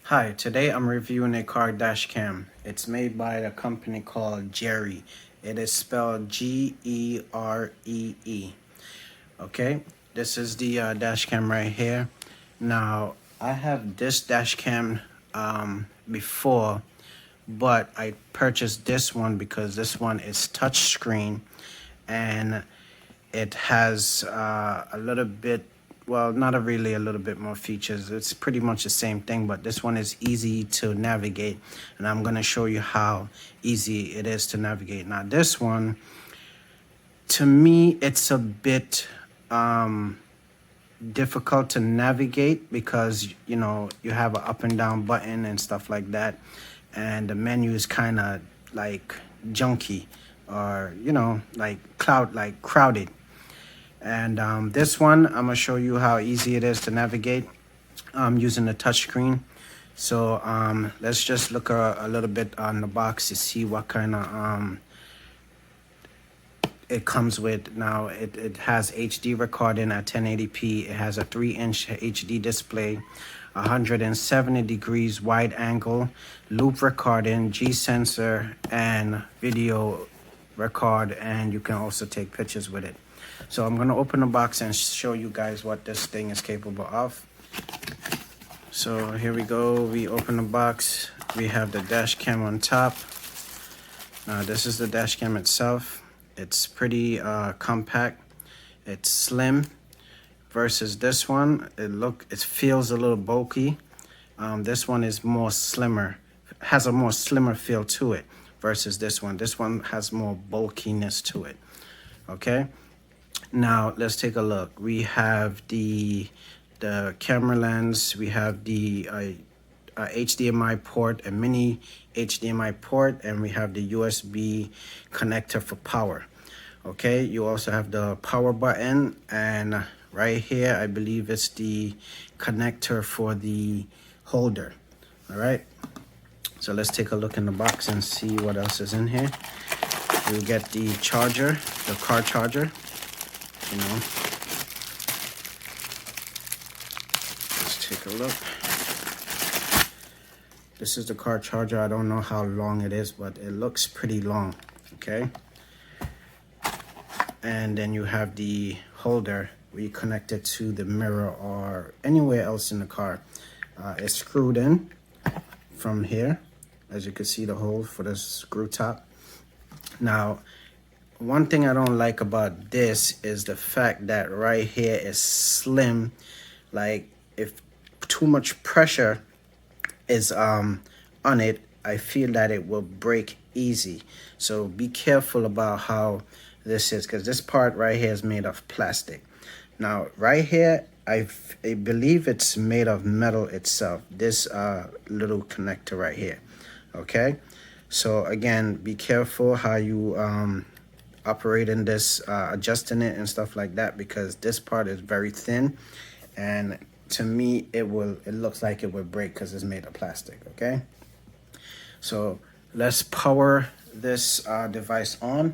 Hi, today I'm reviewing a car dash cam. It's made by a company called Geree. It is spelled Geree. Okay, this is the dash cam right here. Now, I have this dash cam before, but I purchased this one because this one is touchscreen and it has a little bit, well, not a really a little bit more features. It's pretty much the same thing, but this one is easy to navigate, and I'm going to show you how easy it is to navigate. Now, this one, to me, it's a bit difficult to navigate because, you know, you have an up and down button and stuff like that, and the menu is kind of like junky or, you know, like crowded. And this one, I'm gonna show you how easy it is to navigate using the touchscreen. So let's just look a little bit on the box to see what kind of it comes with. Now it has HD recording at 1080p. It has a 3-inch HD display, 170 degrees wide angle, loop recording, G sensor, and video record, and you can also take pictures with it. So I'm going to open the box and show you guys what this thing is capable of. So here we go. We open the box. We have the dash cam on top. Now this is the dash cam itself. It's pretty compact. It's slim versus this one. It feels a little bulky. This one is more slimmer, has a more slimmer feel to it versus this one. This one has more bulkiness to it. Okay. Now let's take a look. We have the camera lens. We have the HDMI port, a mini HDMI port, and we have the USB connector for power. Okay, you also have the power button, and right here I believe it's the connector for the holder. All right, so let's take a look in the box and see what else is in here. You get the charger, the car charger. You know, let's take a look. This is the car charger. I don't know how long it is, but it looks pretty long. Okay, and then you have the holder where you connect it to the mirror or anywhere else in the car. It's screwed in from here, as you can see, the hole for the screw top. Now, one thing I don't like about this is the fact that right here is slim. Like, if too much pressure is on it, I feel that it will break easy. So be careful about how this is, because this part right here is made of plastic. Now right here, I believe it's made of metal itself, this little connector right here. Okay, so again, be careful how you operating this, adjusting it and stuff like that, because this part is very thin, and to me it looks like it will break because it's made of plastic. Okay, so let's power this device on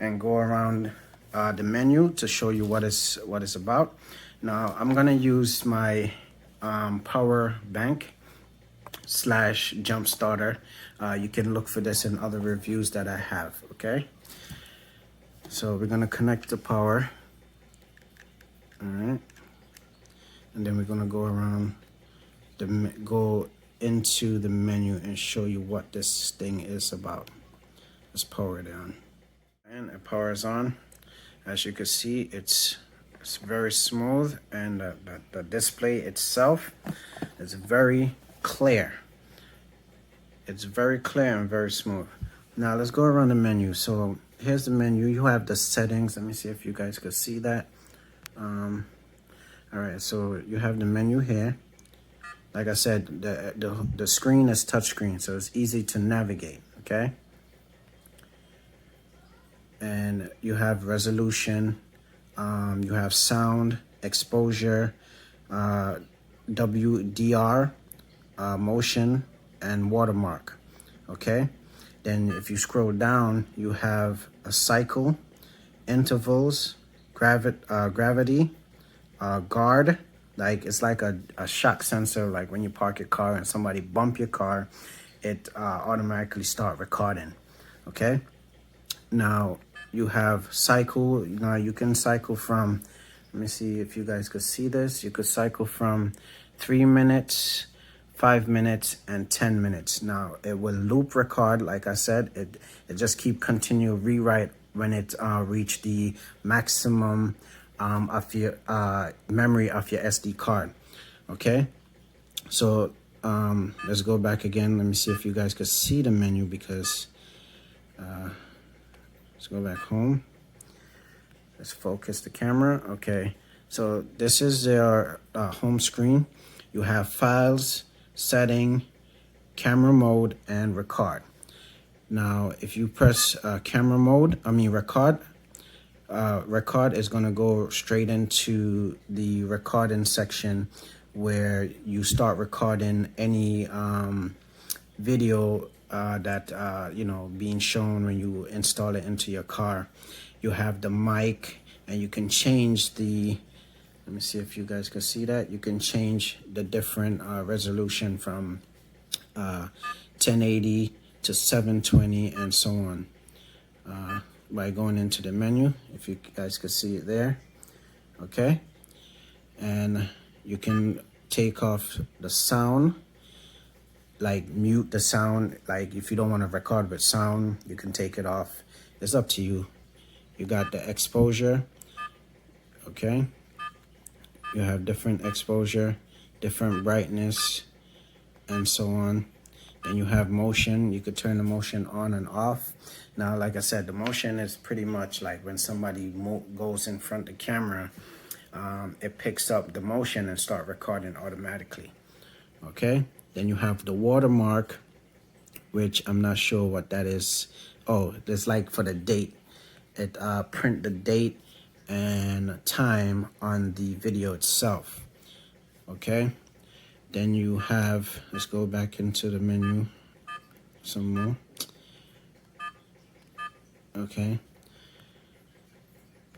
and go around the menu to show you what it's about. Now I'm gonna use my power bank / jump starter. You can look for this in other reviews that I have. Okay, so we're gonna connect the power. All right, and then we're gonna go around go into the menu and show you what this thing is about. Let's power it on, and it powers on. As you can see, it's very smooth, and the display itself is very clear. It's very clear and very smooth. Now let's go around the menu. So here's the menu. You have the settings. Let me see if you guys could see that. All right, so you have the menu here. Like I said, the screen is touchscreen, so it's easy to navigate. Okay, and you have resolution. You have sound, exposure, WDR, motion, and watermark. Okay, then if you scroll down, you have a cycle, intervals, gravity, guard, like it's like a shock sensor. Like when you park your car and somebody bump your car, it automatically start recording. Okay. Now you have cycle. Now you can cycle from, let me see if you guys could see this. You could cycle from 3 minutes, 5 minutes, and 10 minutes. Now it will loop record. Like I said, it just keep continue rewrite when it reach the maximum of your memory of your SD card. Okay, so let's go back again. Let me see if you guys could see the menu, because let's go back home. Let's focus the camera. Okay, so this is your home screen. You have files, setting, camera mode, and record. Now if you press camera mode, record, record is going to go straight into the recording section where you start recording any video that being shown when you install it into your car. You have the mic, and you can change the, let me see if you guys can see that. You can change the different resolution from 1080 to 720 and so on by going into the menu, if you guys could see it there. Okay, and you can take off the sound, like mute the sound. Like if you don't want to record with sound, you can take it off. It's up to you. You got the exposure. Okay, you have different exposure, different brightness, and so on. Then you have motion. You could turn the motion on and off. Now, like I said, the motion is pretty much like when somebody goes in front of the camera, it picks up the motion and start recording automatically. Okay, then you have the watermark, which I'm not sure what that is. Oh, it's like for the date. It print the date and time on the video itself. Okay, then you have, let's go back into the menu some more. Okay,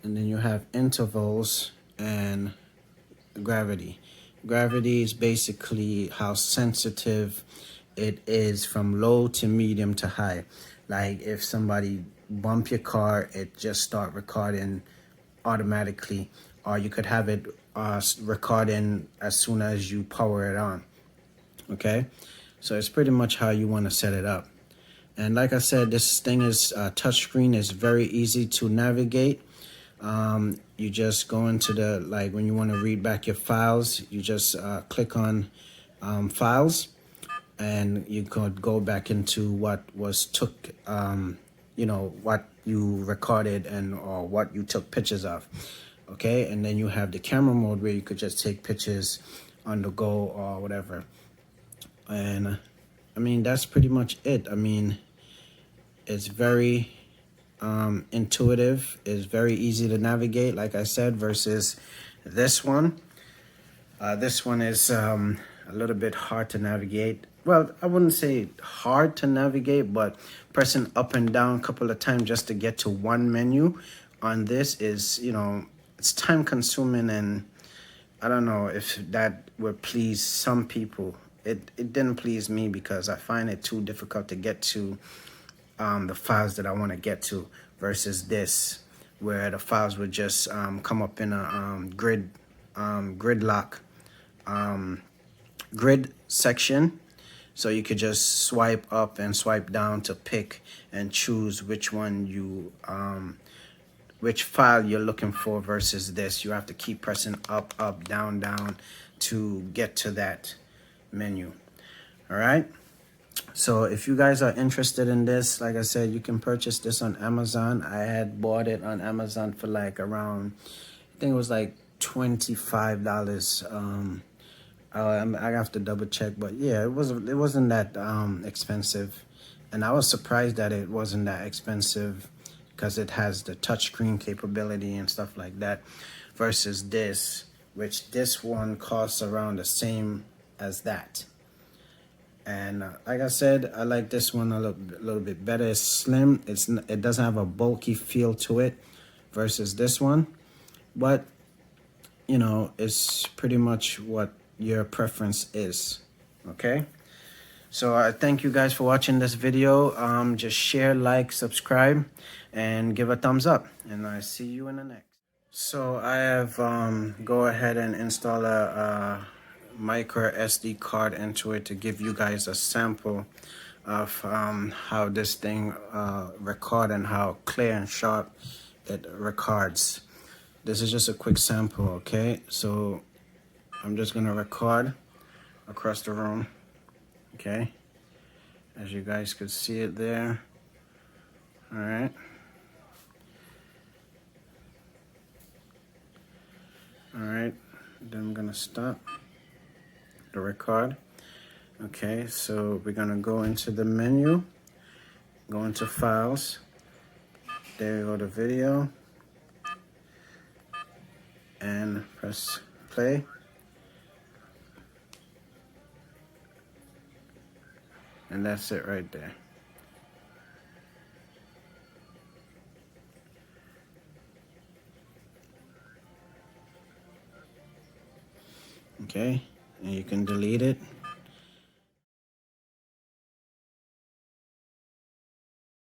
and then you have intervals and gravity. Gravity is basically how sensitive it is from low to medium to high. Like if somebody bump your car, it just start recording automatically, or you could have it recording as soon as you power it on. Okay, so it's pretty much how you want to set it up. And like I said, this thing is touchscreen. Is very easy to navigate. You just go into the, like when you want to read back your files, you just click on files, and you could go back into what was took, what you recorded and or what you took pictures of. Okay, and then you have the camera mode where you could just take pictures on the go or whatever. And I mean, that's pretty much it. I mean, it's very intuitive. It's very easy to navigate, like I said, versus this one. This one is a little bit hard to navigate. Well, I wouldn't say hard to navigate, but pressing up and down a couple of times just to get to one menu on this is, it's time consuming, and I don't know if that would please some people. It didn't please me because I find it too difficult to get to the files that I want to get to, versus this, where the files would just come up in a grid section. So you could just swipe up and swipe down to pick and choose which one you which file you're looking for, versus this. You have to keep pressing up, up, down, down to get to that menu. All right. So if you guys are interested in this, like I said, you can purchase this on Amazon. I had bought it on Amazon for like around, I think it was like $25. I have to double check, but yeah, it wasn't that expensive, and I was surprised that it wasn't that expensive because it has the touchscreen capability and stuff like that, versus this, which this one costs around the same as that. And like I said, I like this one a little bit better. It's slim. It doesn't have a bulky feel to it versus this one. But you know, it's pretty much what your preference is. Okay, so I thank you guys for watching this video. Just share, like, subscribe, and give a thumbs up, and I see you in the next. So I have go ahead and install a micro SD card into it to give you guys a sample of how this thing record and how clear and sharp it records. This is just a quick sample, okay? So I'm just gonna record across the room, okay? As you guys could see it there. All right. All right, then I'm gonna stop the record. Okay, so we're gonna go into the menu, go into files. There you go, the video, and press play. And that's it right there. Okay, and you can delete it.